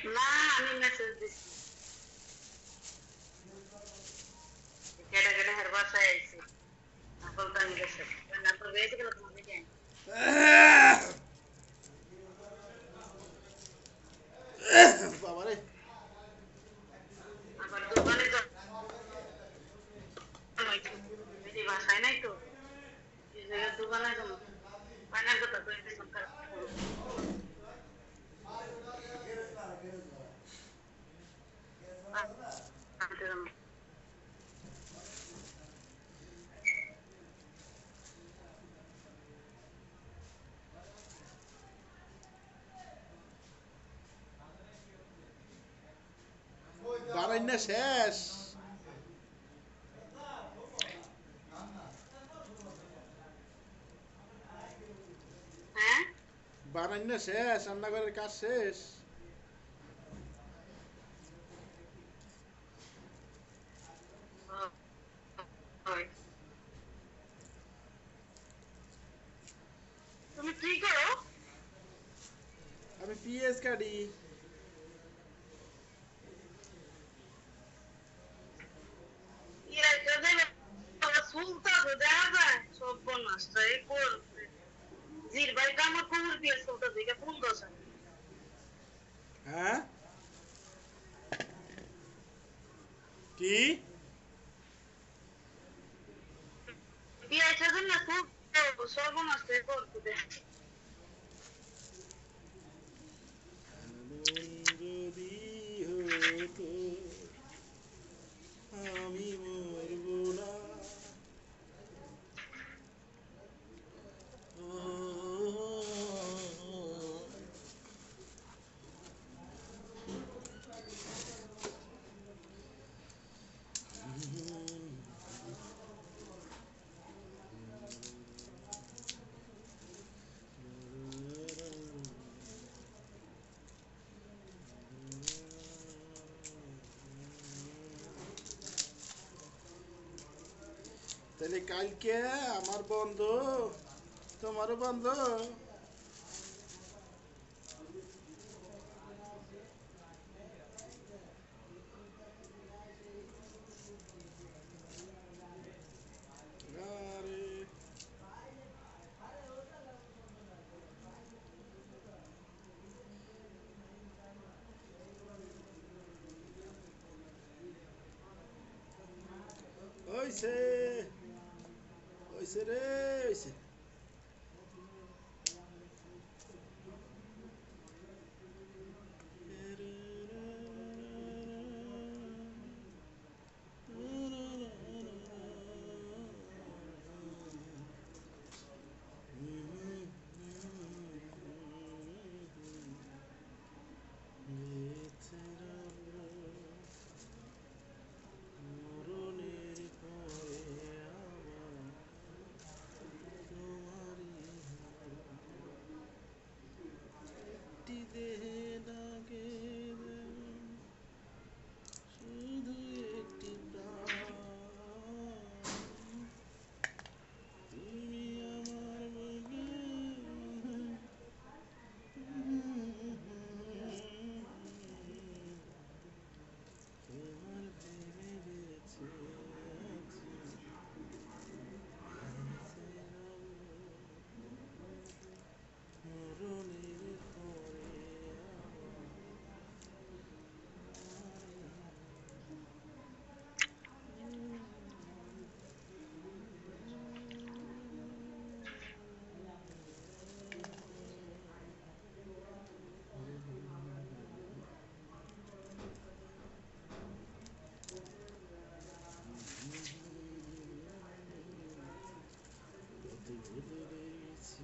না আমি মেসেজ দিছি কেটে কেটে হের বাসায় আইছি বলতাম গেছে না তো গেছে কেন তোমার দিকে বাবারে আবার দোকানে যাই এই যে বাসায় নাই তো এই জায়গায় দোকানে যাবো ফাইনাল কথা তো এই সরকার আনতে যাবো বারাইনা শেষ হ্যাঁ বারাইনা শেষ রান্নাঘরের কাজ শেষ হয় তুমি কি করো আমি পিএস কাটি ইয়া যাবে সুলতা তো দেখা যায় সব বনাস এই করছে জির ভাই কামড় কুমড় দিয়ে সুলতা দিকে কোন দশা হ্যাঁ কি বিয়ে সাজন না খুব সর্বনাশ করতে এমন যদি হতো আমি মরব না তাহলে কালকে আমার বন্ধ তোমারও বন্ধ আরে ওইসে ওইসে রে ওইসে মরণের পরে আমার একটি দেহে লাগে শুধু একটি প্রাণ তুমি আমার বুকে তোমার ভেবে বেঁচে মরণের পরে কত বদলেছি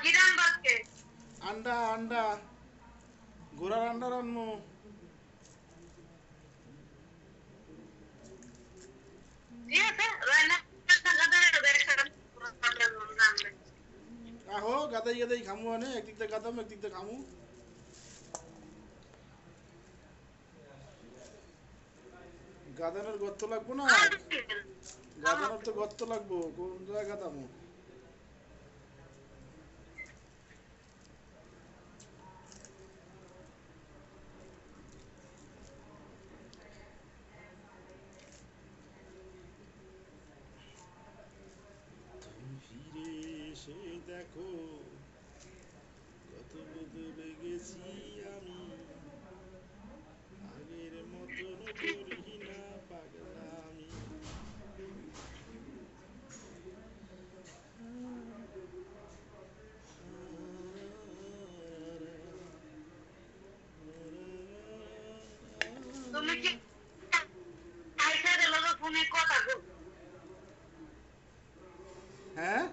গিরান বাদকে আন্ডা আন্ডা ঘোড়ার আন্ডা রান্নু বানাইয়া দেই খামু আনে একদিক দিয়ে গাদাম একদিক দিয়ে খামু গাদানোর গর্ত লাগবো না গাদানোর তো গর্ত লাগবো কোন জায়গায় গাদামু ফিরে এসে দেখো কত বদলে গেছি আমি আগের মতন করি না পাগলামি তুমি কি আইসা দিল ফোনে কথা গো হ্যাঁ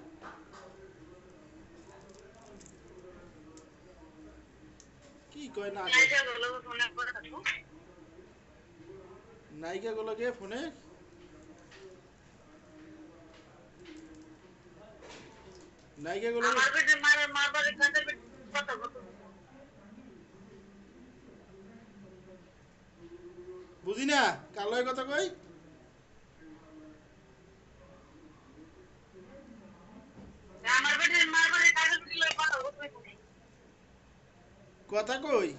কি কয় না কয় আইসা দিল ফোনে কথা গো নায়িকা গুলোকে ফোনে নায়িকা গুলো আমার বেটে মারবারে কাছে কথা কথা বুঝি না কালো কথা কই আমার বেটে মারবারে কাছে লই কথা কথা কথা কই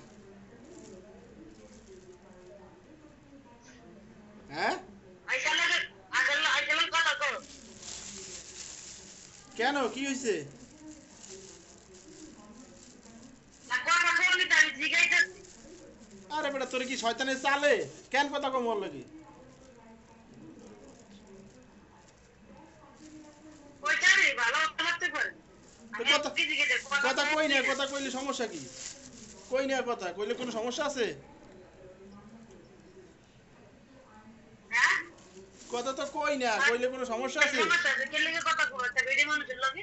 হ্যাঁ আইসা লাগে আইসা লাগে কথা কো কেন কি হয়েছে না কথা কইনি তাই জিগাইতেছি আরে বেটা তোর কি শয়তানের চালে কেন কথা কম বল লাগি ওইটারই ভালো লাগতে পারে তো কথা কথা কই না কথা কইলে সমস্যা কি কই না কথা কইলে কোনো সমস্যা আছে হ্যাঁ কথা তো কই না কইলে কোনো সমস্যা আছে সমস্যা আছে কে লাগে কথা কো একটা বেডি মানুষের লাগে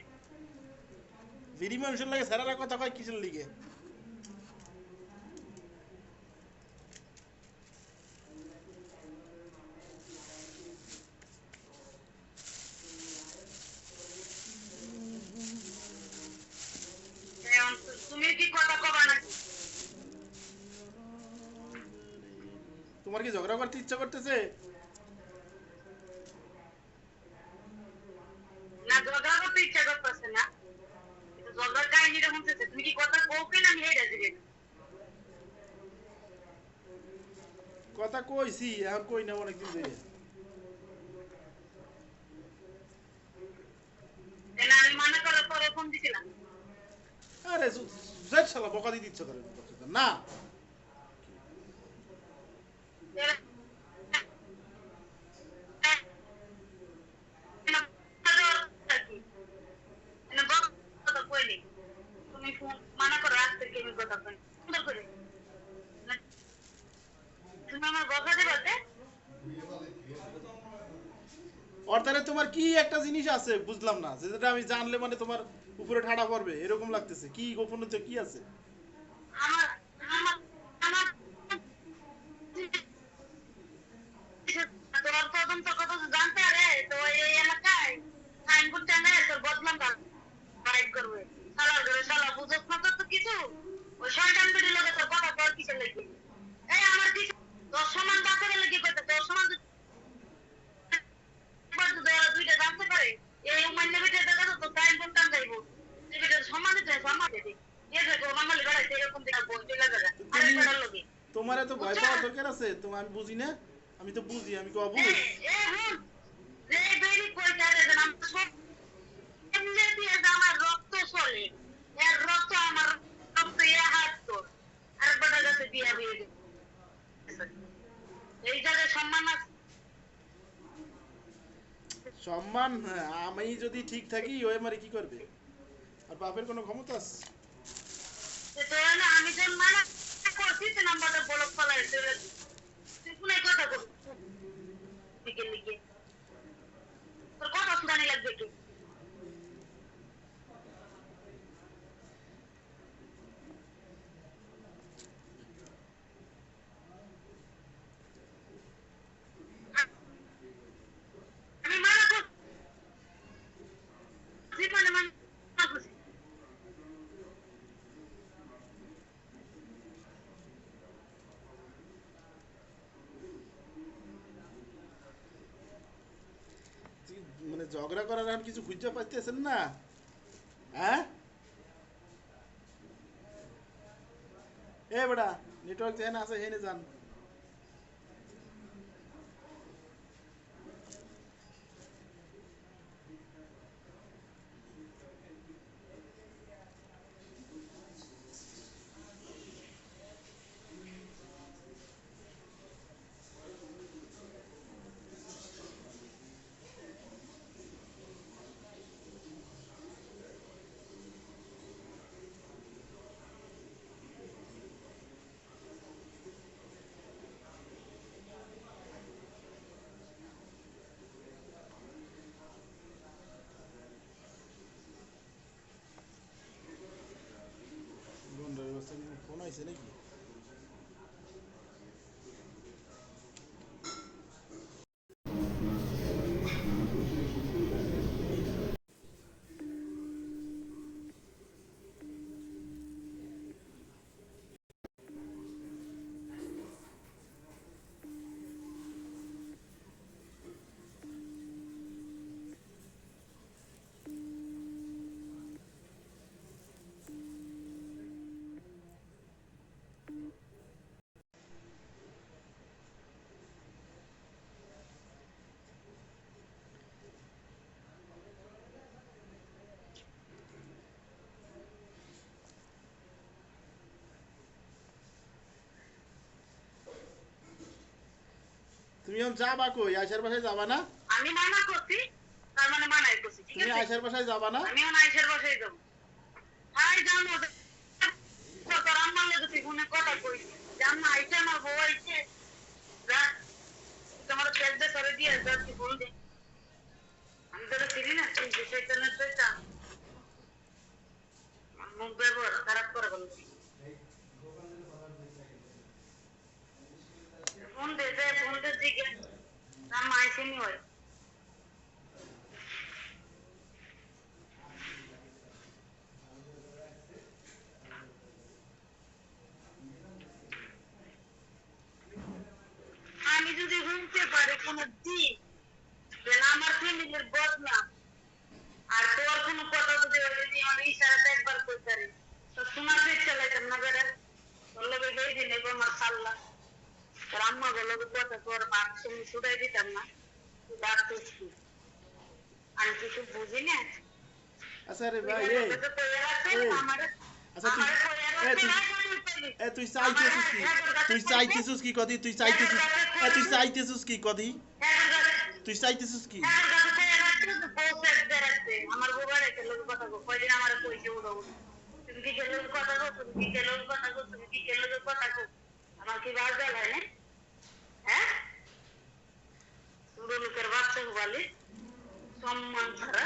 ভিডি মানুষের লাগে সারারা কথা কয় কিসের লিগে তুমি কি কথা কবা নাকি তোমার কি ঝগড়া করতে ইচ্ছা করতেছে না ঝগড়া করতে ইচ্ছা করতেছে না কিন্তু ঝগড়া কাহিনীটা শুনতেছে তুমি কি কথা কও কিনা আমি হেডা দিবে কথা কইছি এখন কই না অনেকদিন ধরে না আমি মনে করো তোরে ফোন দিছিলাম আরে জেট শালা বকা দিতে ইচ্ছা করে না তুমি ফোন মানা করো রাখতে কি আমি কথা কই সুন্দর করে তুমি আমার বকা দেবে অর্থাৎ তোমার কি একটা জিনিস আছে বুঝলাম না যেটা আমি জানলে মানে তোমার উপরে ঠাডা পড়বে এরকম লাগতেছে কি গোপনীয়তা কি আছে আমার আমার আমার তোর তদন্ত কথা তো জানতে রে তো এই এলাকায় সাইনবোর্ড টানে তোর বদনাম বাইক করবে সালা করে সালা বুঝছ না তো কিছু ওই শয়তান বিড়ি লাগে তোর কথা তোর কিসের লাগবে এই আমার কি তোর সমান বাঁচারে লাগে কইতে তোর সমান দুইটা জানতে পারে এই মান্য বিটে দেখা তো সাইনবোর্ড টান যাইবো এই বিটে সমান দিতে সমান দিতে এই দেখো মামালি বেড়াইতে এরকম দেখা বই চলে যাবে আরে বেড়ার লগে তোমার এত ভয় পাওয়ার দরকার আছে তোমার আমি বুঝি না আমি তো বুঝি আমি কব আমার রক্ত চলে এর রক্ত আমার রক্ত হাত আর বড় গাছে বিয়া হয়ে গেছে এই জায়গায় সম্মান আছে সম্মান আমি যদি ঠিক থাকি ওই মারি কি করবে আর বাপের কোনো ক্ষমতা আছে না আমি যখন মানা করছি তো নাম্বারটা ব্লক ফলাই তুই কোন কথা বল লিখে লিখে তোর কথা শুনানি লাগবে কি আমি মানা করছি মানে মানা করছি ঝগড়া করার আর কিছু খুঁজে পাইতেছেন না? হ্যাঁ এ বেটা, নেটওয়ার্ক যেখানে আছে সেখানে যান। বন্ধুর অবস্থা কি ফোন হয়েছে নাকি? তুমি এখন যাবা কই? আয়সার বাসায় যাবা না? আমি মানা করছি, তার মানে মানাই করছি, ঠিক তুমি আছে? আয়সার বাসায় যাবা না? আমিও নাইসের বাসায় যাবো। হাই জানো, তোর আম্মার লগে তুই ফোনে কথা কইস, যে আম্মা আইছে, আমার বউ আইছে, যা তোমার পেট দিয়ে করে দিয়ে যা, তুই ফোন দে। আমি তোরা চিনি না, তুই যে শয়তানের শয়তান, মুখ ব্যবহার খারাপ করে বলবি। ফোন দে দে, ফোন দে দিকে আম্মা আইসেনি হয়। আমি যদি শুনতে পারি কোনো দিন যে না আমার ফ্যামিলির বদনাম, আর তোর কোনো কথা যদি অলরেডি আমার ইশারাতে একবার করতে পারি, তো তোমার পেট চালাইতাম না বেড়া, তোর লগে এই দিন এবার আমার সাল্লা, তোর আম্মা বলো কথা, তোর বাপ তুমি ছুটাই দিতাম না, তুই ডাকতিস কি? আমি কিছু বুঝি না। আচ্ছা রে তুই ভাই, গেলে তোকে কইয়া রাখছে, এই আমারে আচ্ছা তুই আমারে কইয়া এ রাখছে, তুই না করবি পেলি। এ তুই চাইতেছিস কি? তুই চাইতেছিস কি কদি? তুই চাইতেছিস এ তুই চাইতেছিস কি কদি? তুই চাইতেছিস কি? আমার বউয়ের একটা লোক কথা কো, কয়দিন আমার কইছে উড়ো উড়ো, তুমি কি গেলের কথা কো, তুমি কি গেলের কথা কো, তুমি কি গেলের কথা কো, আমার কি বাজ দেয় না? হ্যাঁ, উড়ো লোকের বাচ্চা বলে সম্মান ছাড়া